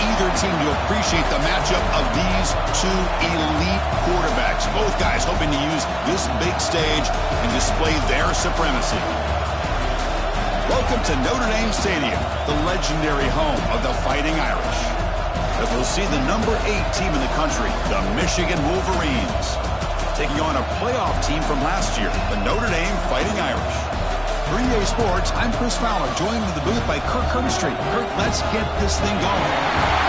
either team to appreciate the matchup of these two elite quarterbacks. Both guys hoping to use this big stage and display their supremacy. Welcome to Notre Dame Stadium, the legendary home of the Fighting Irish, as we'll see the number 8 team in the country, the Michigan Wolverines, taking on a playoff team from last year, the Notre Dame Fighting Irish. For EA Sports, I'm Chris Fowler, joined in the booth by Kirk Herbstreit. Kirk, let's get this thing going.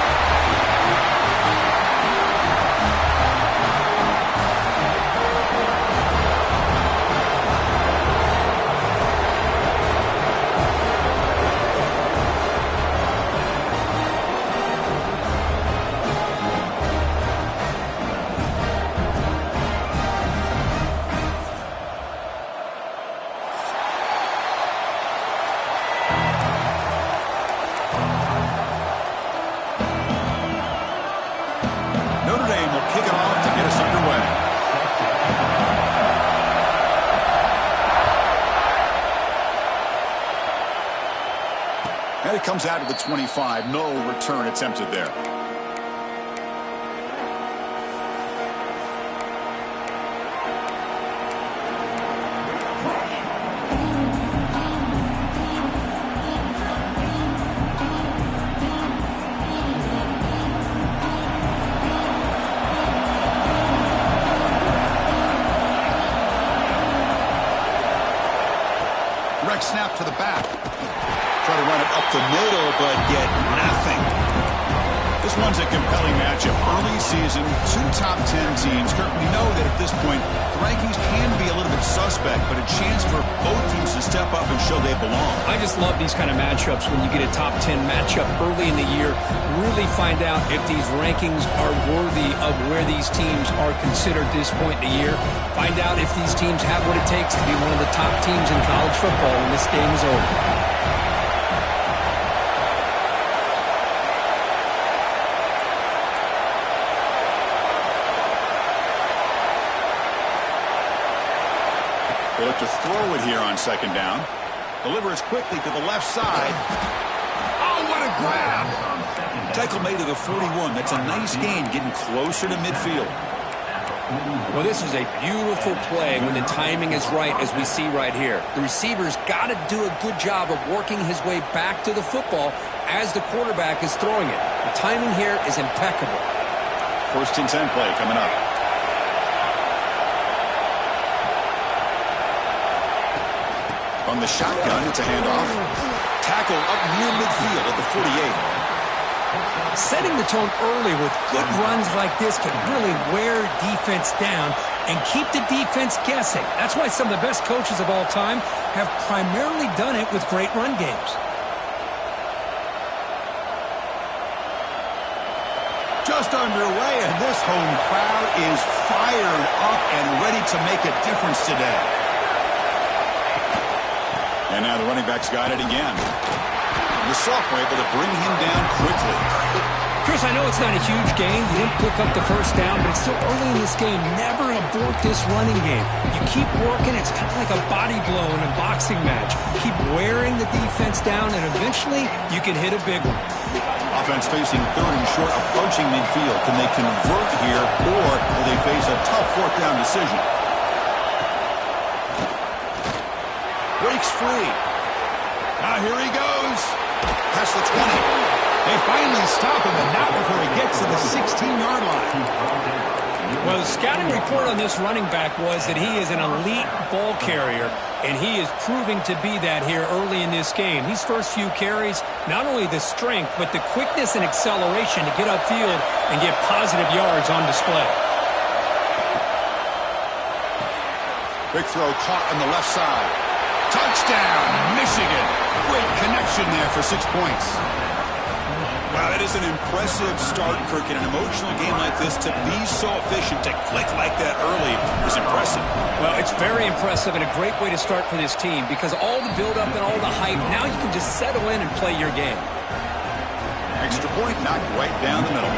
And it comes out of the 25. No return attempted there. Direct snap to the back. Try to run it up the middle, but get nothing. This one's a compelling matchup. Early season, 2 top 10 teams. Kirk, we know that at this point, the rankings can be a little bit suspect, but a chance for both teams to step up and show they belong. I just love these kind of matchups when you get a top 10 matchup early in the year. Really find out if these rankings are worthy of where these teams are considered this point in the year. Find out if these teams have what it takes to be one of the top teams in college football when this game is over. They look to throw it here on second down. Delivers quickly to the left side. Oh, what a grab! Tackle made to the 41. That's a nice gain, getting closer to midfield. Well, this is a beautiful play when the timing is right, as we see right here. The receiver's got to do a good job of working his way back to the football as the quarterback is throwing it. The timing here is impeccable. 1st and 10 play coming up. On the shotgun, it's a handoff. Tackle up near midfield at the 48. Setting the tone early with good runs like this can really wear defense down and keep the defense guessing. That's why some of the best coaches of all time have primarily done it with great run games. Just underway, and this home crowd is fired up and ready to make a difference today. And now the running back's got it again. The sophomore able to bring him down quickly. Chris, I know it's not a huge gain. You didn't pick up the first down, but it's still early in this game. Never abort this running game. You keep working. It's kind of like a body blow in a boxing match. Keep wearing the defense down, and eventually you can hit a big one. Offense facing 3rd and short, approaching midfield. Can they convert here, or will they face a tough 4th down decision? Breaks free. Now here he goes. Past the 20. They finally stop him, but not before he gets to the 16-yard line. Well, the scouting report on this running back was that he is an elite ball carrier, and he is proving to be that here early in this game. These first few carries, not only the strength, but the quickness and acceleration to get upfield and get positive yards on display. Big throw caught on the left side. Touchdown, Michigan. Great connection there for 6 points. Wow, that is an impressive start, Kirk. In an emotional game like this, to be so efficient, to click like that early is impressive. Well, it's very impressive and a great way to start for this team because all the build-up and all the hype, now you can just settle in and play your game. Extra point knocked right down the middle.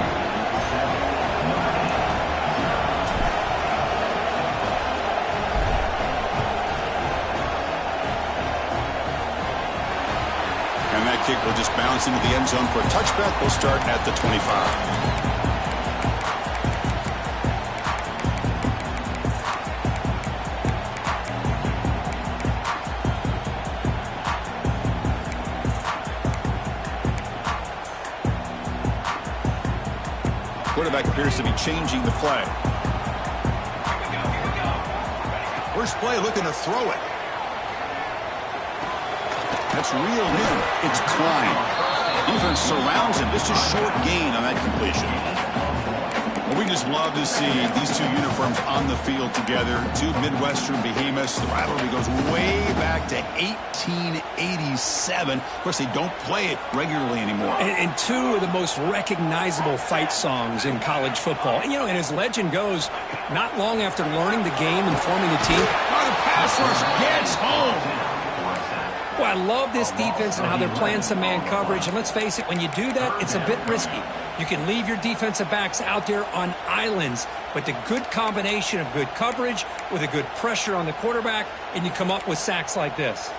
kick will just bounce into the end zone for a touchback. They'll start at the 25. Quarterback appears to be changing the play. First play looking to throw it. That's reeled in. It's Klein. Defense surrounds him. Just a short gain on that completion. Well, we just love to see these two uniforms on the field together. Two Midwestern behemoths. The rivalry goes way back to 1887. Of course, they don't play it regularly anymore. And two of the most recognizable fight songs in college football. And, and as legend goes, not long after learning the game and forming a team, the pass rush gets home. Well, I love this defense and how they're playing some man coverage. And let's face it, when you do that, it's a bit risky. You can leave your defensive backs out there on islands, but the good combination of good coverage with a good pressure on the quarterback, and you come up with sacks like this.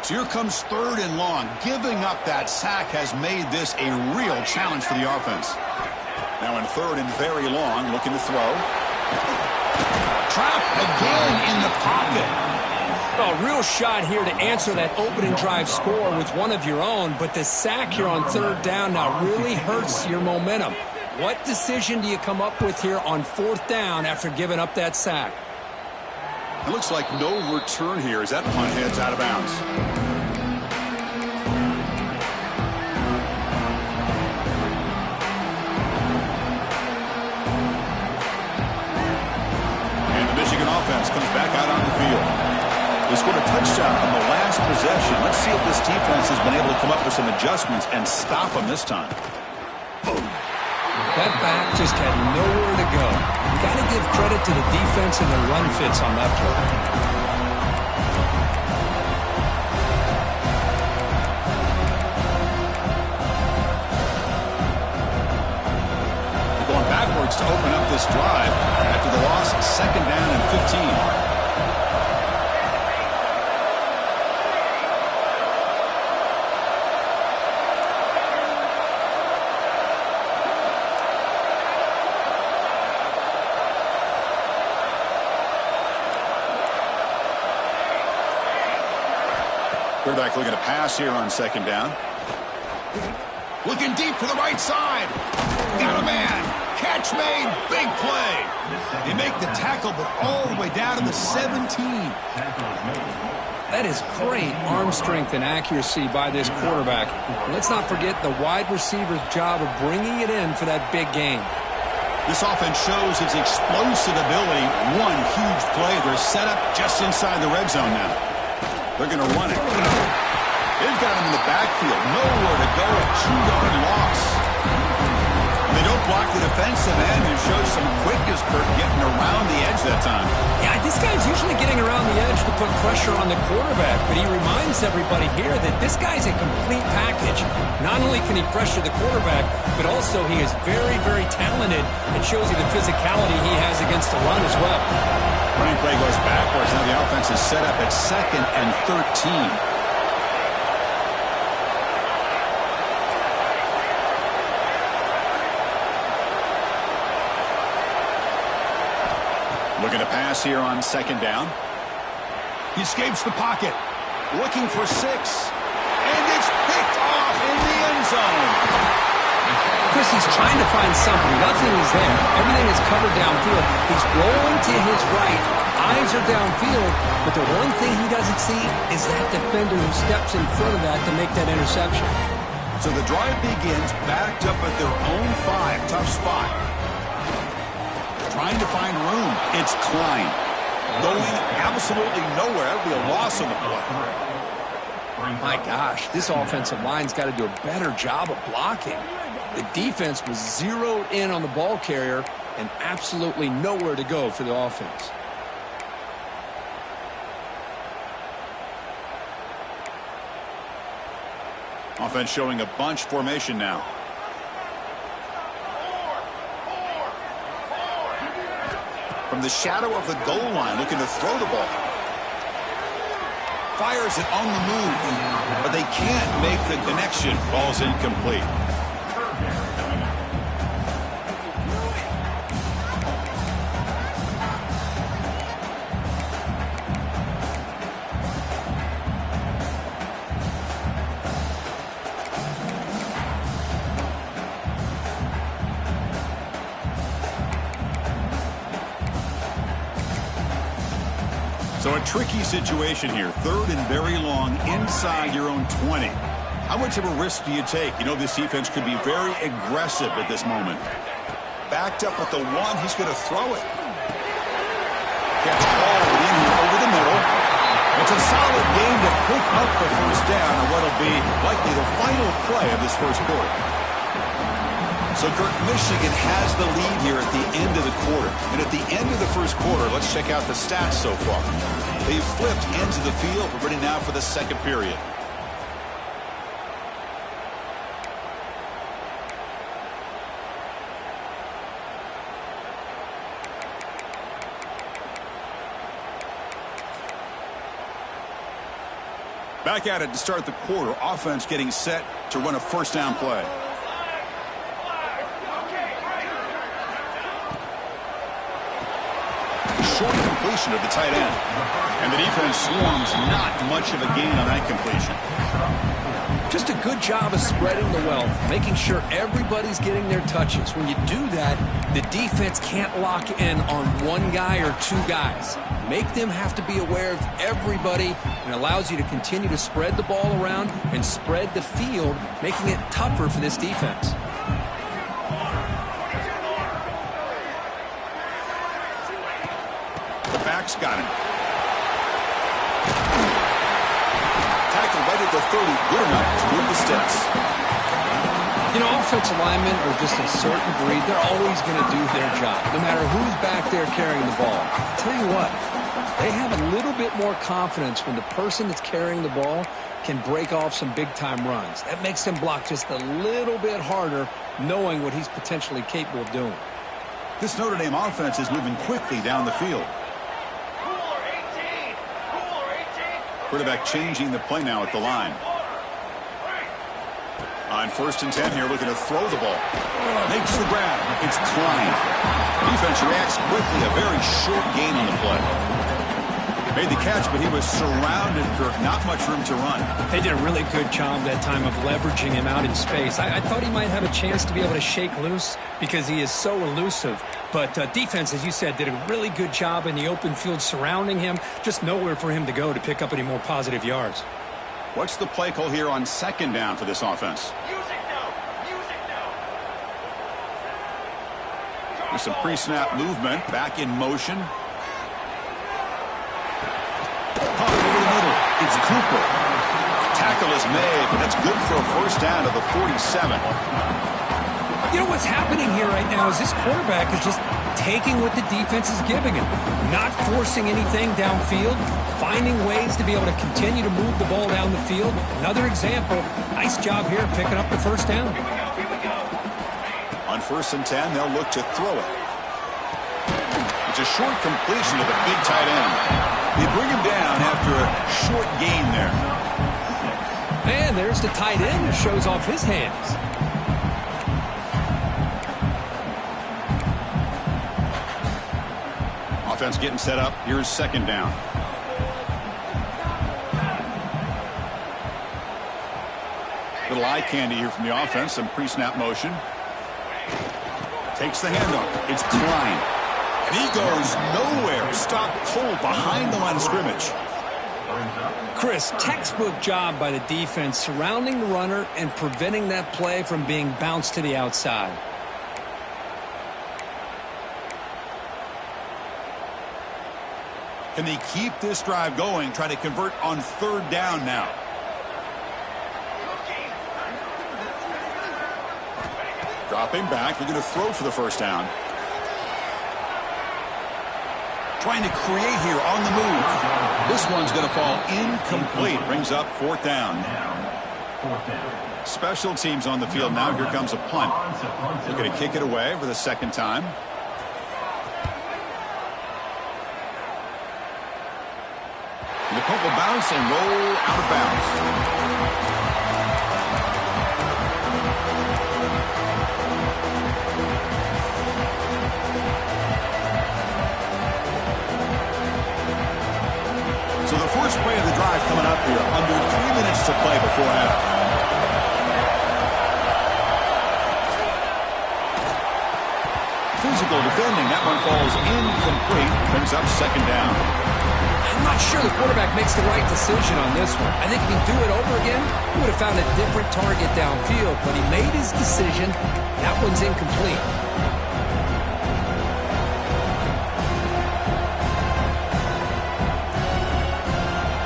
So here comes 3rd and long. Giving up that sack has made this a real challenge for the offense. Now in 3rd and very long, looking to throw. Trapped again in the pocket. A real shot here to answer that opening drive score with one of your own, but the sack here on 3rd down now really hurts your momentum. What decision do you come up with here on 4th down after giving up that sack? It looks like no return here as that punt heads out of bounds. And the Michigan offense comes back out on the field. They scored a touchdown on the last possession. Let's see if this defense has been able to come up with some adjustments and stop them this time. That back just had nowhere to go. You got to give credit to the defense and their run fits on that play. Going backwards to open up this drive after the loss, 2nd down and 15. Quarterback looking to pass here on 2nd down. Looking deep to the right side. Got a man. Catch made. Big play. They make the tackle, but all the way down to the 17. That is great arm strength and accuracy by this quarterback. Let's not forget the wide receiver's job of bringing it in for that big game. This offense shows its explosive ability. One huge play. They're set up just inside the red zone now. They're going to run it. They've got him in the backfield. Nowhere to go. A 2-yard loss. They don't block the defensive end and show some quickness for getting around the edge that time. Yeah, this guy's usually getting around the edge to put pressure on the quarterback, but he reminds everybody here that this guy's a complete package. Not only can he pressure the quarterback, but also he is very, very talented and shows you the physicality he has against the run as well. Running play goes backwards. Now the offense is set up at 2nd and 13. Looking to pass here on 2nd down. He escapes the pocket. Looking for 6. And it's picked off in the end zone. Chris, he's trying to find something. Nothing is there. Everything is covered downfield. He's rolling to his right. Eyes are downfield. But the one thing he doesn't see is that defender who steps in front of that to make that interception. So the drive begins backed up at their own 5. Tough spot. Trying to find room. It's Klein. Going absolutely nowhere. That would be a loss on the play. My gosh, this offensive line's got to do a better job of blocking. The defense was zeroed in on the ball carrier and absolutely nowhere to go for the offense. Offense showing a bunch formation now. From the shadow of the goal line, looking to throw the ball. Fires it on the move, but they can't make the connection. Ball's incomplete. So a tricky situation here. 3rd and very long inside your own 20. How much of a risk do you take? You know, this defense could be very aggressive at this moment. Backed up with the 1. He's going to throw it. Catch all in here over the middle. It's a solid game to pick up the first down on what will be likely the final play of this first quarter. So, Kurt, Michigan has the lead here at the end of the quarter. And at the end of the first quarter, let's check out the stats so far. They've flipped ends of the field. We're ready now for the second period. Back at it to start the quarter. Offense getting set to run a first down play. Short completion of the tight end. And the defense swarms not much of a gain on that completion. Just a good job of spreading the wealth, making sure everybody's getting their touches. When you do that, the defense can't lock in on one guy or two guys. Make them have to be aware of everybody, and allows you to continue to spread the ball around and spread the field, making it tougher for this defense. Back's got him. Tackle right at the 30. Good enough to move the sticks. You know, offensive linemen are just a certain breed. They're always going to do their job, no matter who's back there carrying the ball. I'll tell you what, they have a little bit more confidence when the person that's carrying the ball can break off some big-time runs. That makes them block just a little bit harder, knowing what he's potentially capable of doing. This Notre Dame offense is moving quickly down the field. Quarterback changing the play now at the line. On 1st and 10 here, looking to throw the ball. Makes the grab. It's Klein. Defense reacts quickly. A very short gain on the play. Made the catch, but he was surrounded, Kirk. Not much room to run. They did a really good job that time of leveraging him out in space. I thought he might have a chance to be able to shake loose because he is so elusive. But defense, as you said, did a really good job in the open field surrounding him. Just nowhere for him to go to pick up any more positive yards. What's the play call here on 2nd down for this offense? There's some pre-snap movement. Back in motion. Over the middle. It's Cooper. Tackle is made, but that's good for a first down to the 47. You know what's happening here right now is this quarterback is just taking what the defense is giving him, not forcing anything downfield, finding ways to be able to continue to move the ball down the field. Another example, nice job here picking up the first down. On 1st and 10, they'll look to throw it. It's a short completion to the big tight end. They bring him down after a short gain there. And there's the tight end who shows off his hands. Offense getting set up. Here's 2nd down. Little eye candy here from the offense. Some pre-snap motion. Takes the handoff. It's Klein. And he goes nowhere. Stop cold behind the line of scrimmage. Chris, textbook job by the defense surrounding the runner and preventing that play from being bounced to the outside. Can they keep this drive going, try to convert on 3rd down now? Dropping back, they're going to throw for the first down. Trying to create here on the move. This one's going to fall incomplete. Brings up 4th down. Special teams on the field now. Here comes a punt. They're going to kick it away for the 2nd time. And the punt will bounce and roll out of bounds. So the first play of the drive coming up here. Under 3 minutes to play before half. Physical defending. That one falls incomplete. Brings up second down. I'm not sure the quarterback makes the right decision on this one. I think if he do it over again, he would have found a different target downfield, but he made his decision. That one's incomplete.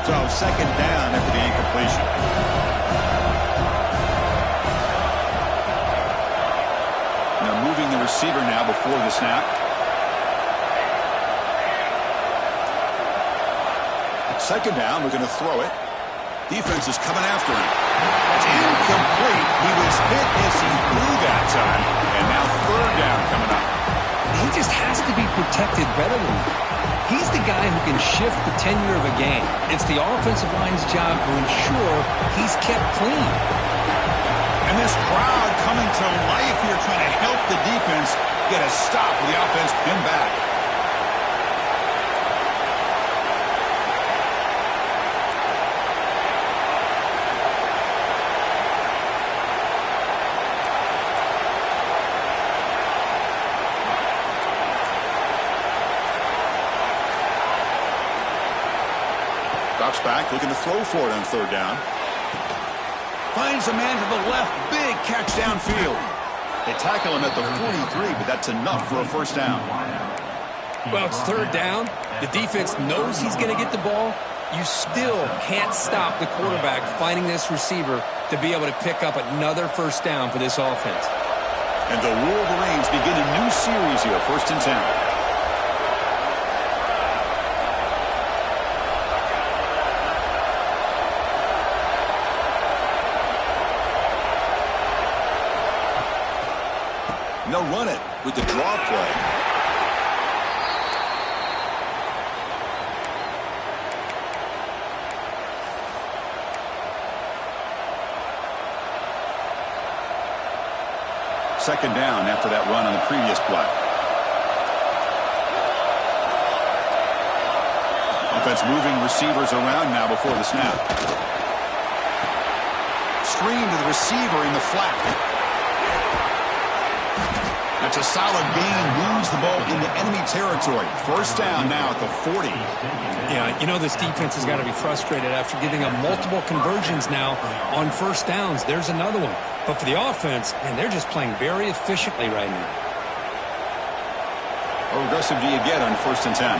So second down after the incompletion. Now moving the receiver now before the snap. Second down, we're going to throw it. Defense is coming after him. It's incomplete. He was hit as he threw that time. And now third down coming up. He just has to be protected better than that. He's the guy who can shift the tenure of a game. It's the offensive line's job to ensure he's kept clean. And this crowd coming to life here trying to help the defense get a stop with the offense pinned back. Drops back, looking to throw for it on third down. Finds a man to the left. Big catch downfield. They tackle him at the 43, but that's enough for a first down. Well, it's third down. The defense knows he's going to get the ball. You still can't stop the quarterback finding this receiver to be able to pick up another first down for this offense. And the Wolverines begin a new series here, 1st and 10. They'll run it with the draw play. Second down after that run on the previous play. Offense moving receivers around now before the snap. Screen to the receiver in the flat. That's a solid gain. Moves the ball into enemy territory. First down now at the 40. Yeah, you know this defense has got to be frustrated after giving up multiple conversions now on first downs. There's another one. But for the offense, man, they're just playing very efficiently right now. How aggressive do you get on 1st and 10?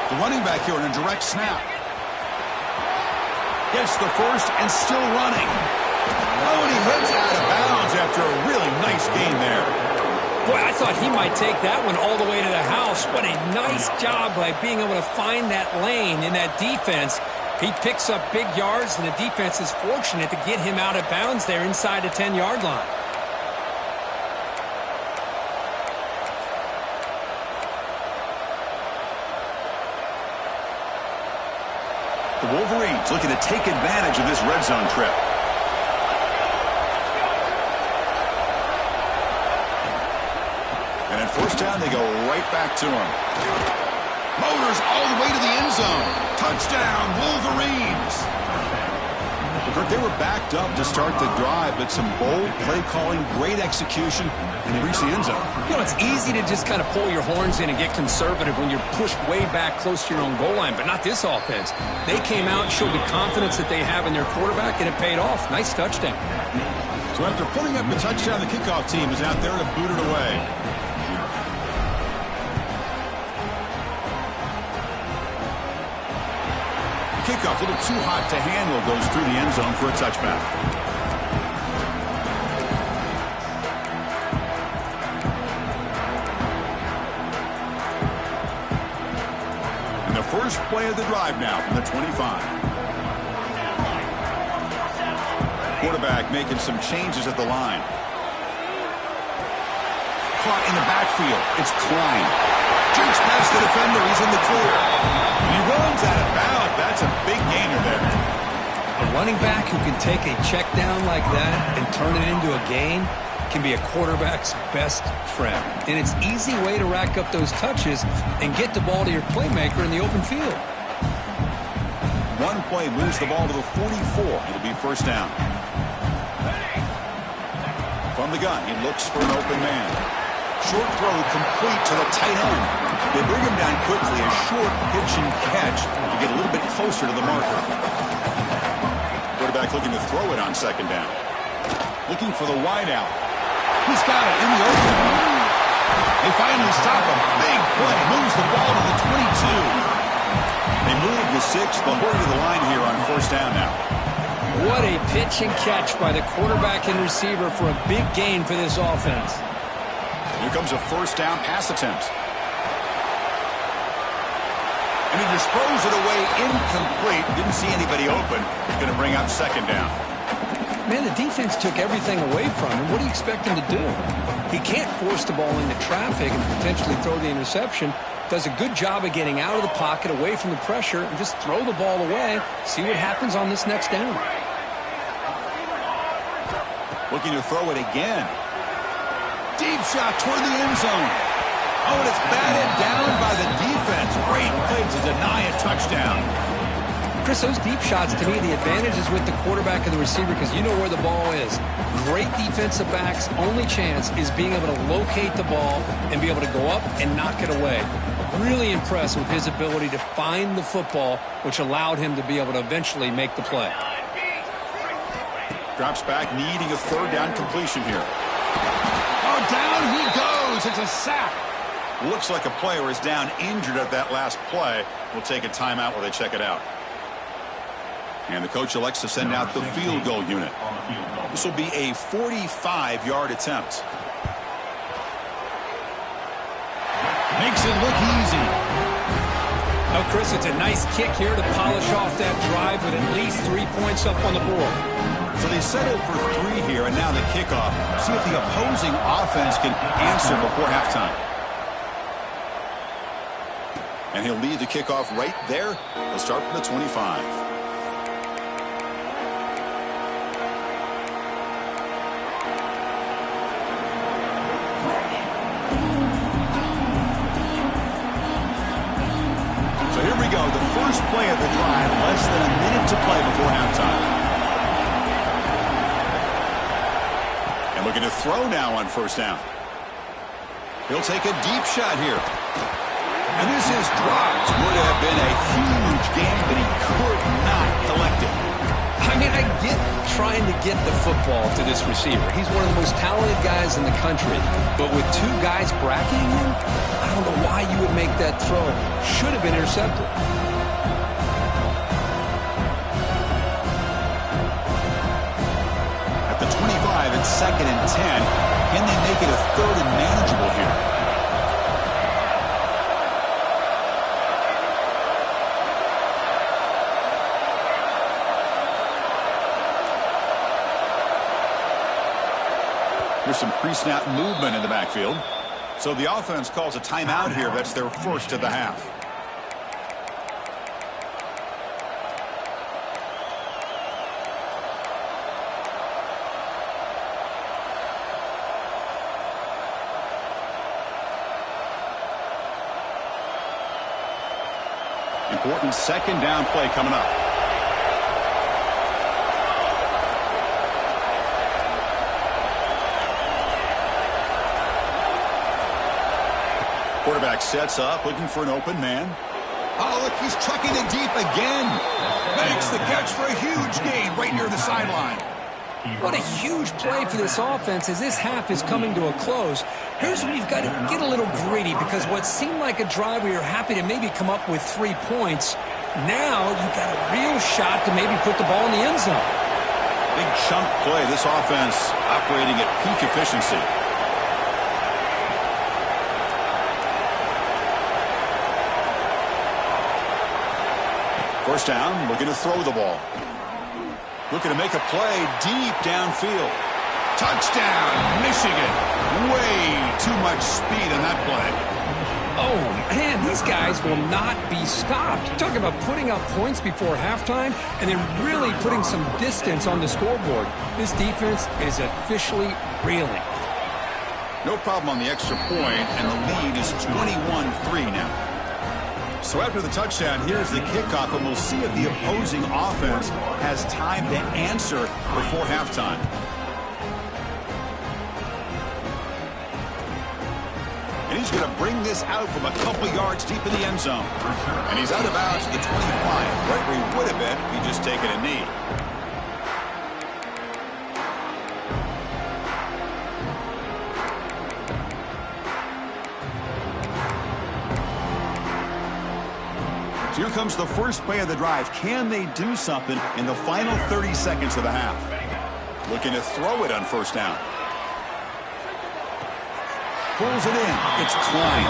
The running back here on a direct snap. Gets the first and still running. Oh, and he heads out of bounds after a really nice gain there. Boy, I thought he might take that one all the way to the house. What a nice job by being able to find that lane in that defense. He picks up big yards, and the defense is fortunate to get him out of bounds there inside the 10-yard line. The Wolverines looking to take advantage of this red zone trip. And at first down, they go right back to him. Motors all the way to the end zone. Touchdown, Wolverines. Kirk, they were backed up to start the drive, but some bold play calling, great execution, and they reached the end zone. You know, it's easy to just kind of pull your horns in and get conservative when you're pushed way back close to your own goal line, but not this offense. They came out and showed the confidence that they have in their quarterback, and it paid off. Nice touchdown. So after putting up a touchdown, the kickoff team is out there to boot it away. Kickoff, a little too hot to handle, goes through the end zone for a touchback. And the first play of the drive now from the 25. Quarterback making some changes at the line. onslaught in the backfield. It's Klein. Jerks past the defender. He's in the clear. He runs out of bounds. That's a big gainer there. A running back who can take a check down like that and turn it into a gain can be a quarterback's best friend. And it's an easy way to rack up those touches and get the ball to your playmaker in the open field. One play moves the ball to the 44. It'll be first down. From the gun, he looks for an open man. Short throw complete to the tight end. They bring him down quickly. A short pitch and catch to get a little bit closer to the marker. Quarterback looking to throw it on second down. Looking for the wide out. He's got it in the open. They finally stop him. Big play. Moves the ball to the 22. They move the 6. They'll hurry to the line here on first down now. What a pitch and catch by the quarterback and receiver for a big gain for this offense. Here comes a first down pass attempt. And he just throws it away incomplete. Didn't see anybody open. He's going to bring up second down. Man, the defense took everything away from him. What do you expect him to do? He can't force the ball into traffic and potentially throw the interception. Does a good job of getting out of the pocket, away from the pressure, and just throw the ball away. See what happens on this next down. Looking to throw it again. Deep shot toward the end zone. Oh, and it's batted down by the defense. Great play to deny a touchdown. Chris, those deep shots, to me, the advantage is with the quarterback and the receiver because you know where the ball is. Great defensive backs' only chance is being able to locate the ball and be able to go up and knock it away. Really impressed with his ability to find the football, which allowed him to be able to eventually make the play. Drops back, needing a third down completion here. Oh, down he goes. It's a sack. Looks like a player is down injured at that last play. We'll take a timeout while they check it out. And the coach elects to send out the field goal unit. This will be a 45-yard attempt. Makes it look easy. Now, Chris, it's a nice kick here to polish off that drive with at least 3 points up on the board. So they settled for 3 here, and now the kickoff. See if the opposing offense can answer before halftime. And he'll lead the kickoff right there. He'll start from the 25. So here we go, the first play of the drive, less than a minute to play before halftime. And looking to throw now on first down. He'll take a deep shot here. And this is dropped. Would have been a huge game, but he could not collect it. I mean, I get trying to get the football to this receiver. He's one of the most talented guys in the country. But with 2 guys bracketing him, I don't know why you would make that throw. Should have been intercepted. At the 25, it's 2nd and 10. Can they make it a 3rd and manageable here? There's some pre-snap movement in the backfield. So the offense calls a timeout here. That's their first of the half. Important second down play coming up. Quarterback sets up, looking for an open man. Oh, look, he's chucking it deep again. Makes the catch for a huge gain right near the sideline. What a huge play for this offense as this half is coming to a close. Here's where you've got to get a little gritty because what seemed like a drive where you're happy to maybe come up with 3 points, now you've got a real shot to maybe put the ball in the end zone. Big chunk play. This offense operating at peak efficiency. First down, looking to throw the ball. Looking to make a play deep downfield. Touchdown, Michigan. Way too much speed on that play. Oh, man, these guys will not be stopped. Talk about putting up points before halftime and then really putting some distance on the scoreboard. This defense is officially reeling. No problem on the extra point, and the lead is 21-3 now. So after the touchdown, here's the kickoff, and we'll see if the opposing offense has time to answer before halftime. And he's going to bring this out from a couple yards deep in the end zone. And he's out of bounds at the 25, right where he would have been if he'd just taken a knee. So here comes the first play of the drive. Can they do something in the final 30 seconds of the half? Looking to throw it on first down. Pulls it in. It's Klein.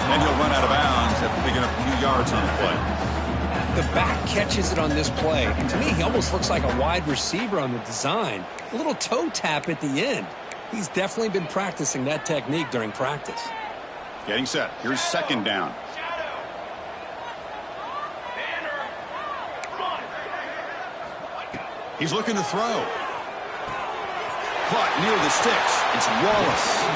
And he'll run out of bounds after picking up a few yards on the play. The back catches it on this play. To me, he almost looks like a wide receiver on the design. A little toe tap at the end. He's definitely been practicing that technique during practice. Getting set. Here's second down. He's looking to throw. Caught near the sticks. It's Wallace.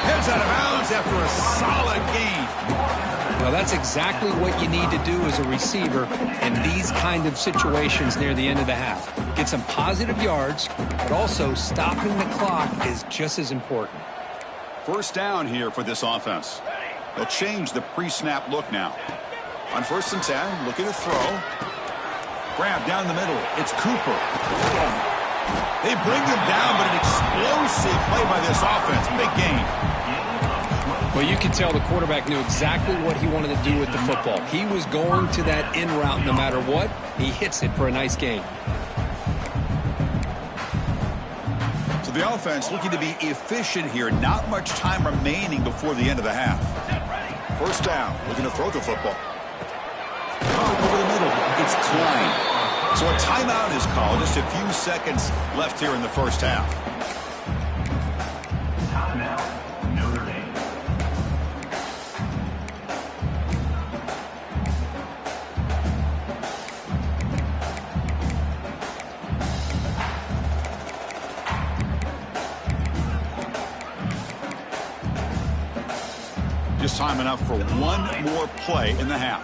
Heads out of bounds after a solid gain. Well, that's exactly what you need to do as a receiver in these kind of situations near the end of the half. Get some positive yards, but also stopping the clock is just as important. First down here for this offense. They'll change the pre-snap look now. On 1st and 10, looking to throw. Grab down the middle. It's Cooper. They bring him down, but an explosive play by this offense. Big gain. Well, you can tell the quarterback knew exactly what he wanted to do with the football. He was going to that in route no matter what. He hits it for a nice gain. So the offense looking to be efficient here. Not much time remaining before the end of the half. First down. Looking to throw the football. Over the middle. It's Klein. So a timeout is called. Just a few seconds left here in the first half. Timeout, Notre Dame. Just time enough for one more play in the half.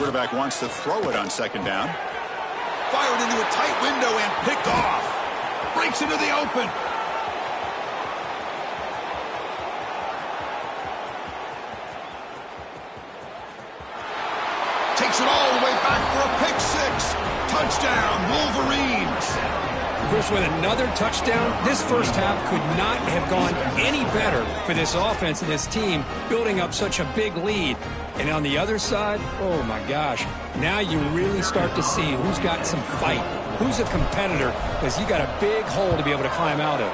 Quarterback wants to throw it on second down. Fired into a tight window and picked off. Breaks into the open. Takes it all the way back for a pick six. Touchdown, Wolverines. Chris, with another touchdown, this first half could not have gone any better for this offense and this team, building up such a big lead. And on the other side, oh my gosh, now you really start to see who's got some fight, who's a competitor, because you got a big hole to be able to climb out of.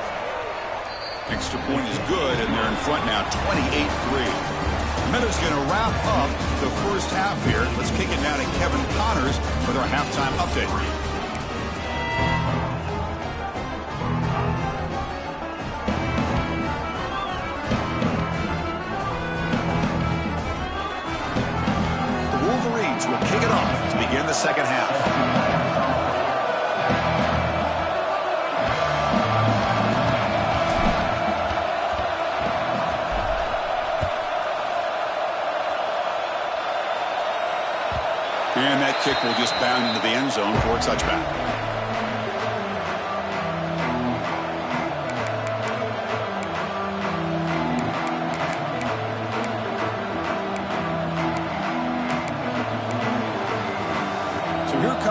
Extra point is good, and they're in front now, 28-3. Meadows going to wrap up the first half here. Let's kick it down to Kevin Connors with our halftime update. Will kick it off to begin the second half. And that kick will just bound into the end zone for a touchback.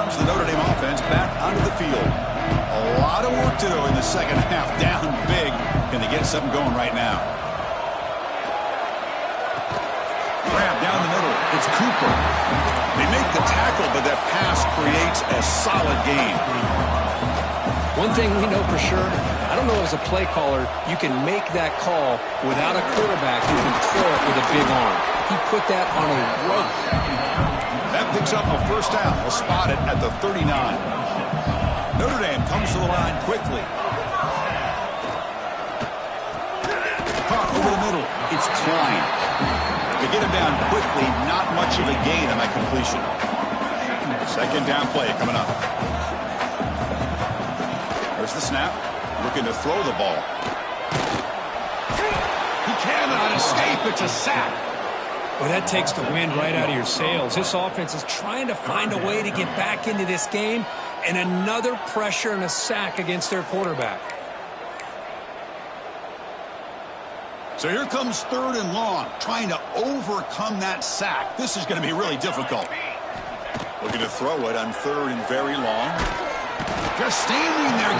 The Notre Dame offense back onto the field. A lot of work to do in the second half. Down big. Can they get something going right now? Grab down the middle. It's Cooper. They make the tackle, but that pass creates a solid gain. One thing we know for sure, I don't know as a play caller, you can make that call without a quarterback who can throw it with a big arm. He put that on a rope. That That picks up a first down. We'll spot it at the 39. Notre Dame comes to the line quickly. Caught over the middle. It's Klein. They get him down quickly. Not much of a gain on that completion. Second down play coming up. There's the snap. Looking to throw the ball. He cannot escape. It's a sack. Well, that takes the wind right out of your sails. This offense is trying to find a way to get back into this game, and another pressure and a sack against their quarterback. So here comes 3rd and long, trying to overcome that sack. This is going to be really difficult. Looking to throw it on 3rd and very long. Just standing there